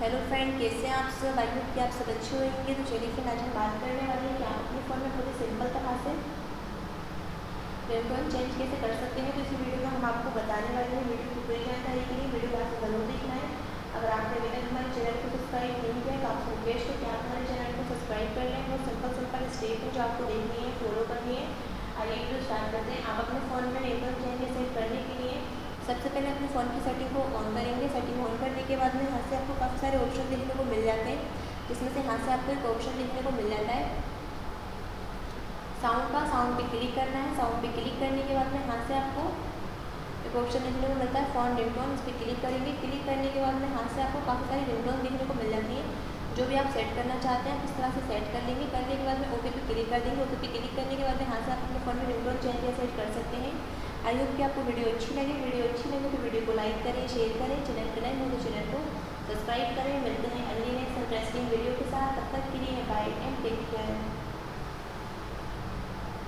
Hello friend, कैसे हैं आप सब। आई होप कि आप सब अच्छे होंगे। तो चलिए फिर आज हम बात करने वाले हैं कि आप अपने फ़ोन में बहुत ही सिंपल तरह से रिंगटोन चेंज कैसे कर सकते हैं। तो इसी वीडियो में हम आपको बताने वाले हैं। वीडियो की पूरी जानकारी के लिए वीडियो को आपको ज़रूर देखना है। अगर आपने अभी तक हमारे चैनल को सब्सक्राइब नहीं किया तो आपसे रिक्वेस्ट है कि आप हमारे चैनल को सब्सक्राइब कर लें। बहुत सिंपल स्टेप है जो आपको देखनी है, फॉलो करनी है। आइए वीडियो स्टार्ट करते हैं। आप अपने फ़ोन में रिंगटोन चेंज सेट करने के लिए सबसे पहले अपने फ़ोन की सेटिंग को ऑन करेंगे। सेटिंग ऑन करने के बाद में यहाँ से आपको काफ़ी सारे ऑप्शन देखने को मिल जाते हैं, जिसमें से यहाँ से आपको एक ऑप्शन देखने को मिल जाता है साउंड का। साउंड पे क्लिक करना है। साउंड पे क्लिक करने के बाद में यहाँ से आपको एक ऑप्शन देखने को मिलता है फ़ोन रिंगटोन। इस पर क्लिक करेंगे। क्लिक करने के बाद में यहाँ से आपको काफ़ी सारी रिंगटोन देखने को मिल जाती है। जो भी आप सेट करना चाहते हैं किस तरह से सेट कर लेंगे। करने के बाद में ओके पे क्लिक कर देंगे। ओके पे क्लिक करने के बाद में यहाँ से आप अपने फ़ोन में रिंगटोन चेंज या सेट कर सकते हैं। आई होप कि आपको वीडियो अच्छी लगे। वीडियो अच्छी लगे तो वीडियो को लाइक करें, शेयर करें। चैनल पर नए हो तो चैनल को सब्सक्राइब करें। मिलते हैं अगली नेक्स्ट इंटरेस्टिंग वीडियो के साथ। तब तक के लिए बाय एंड टेक केयर।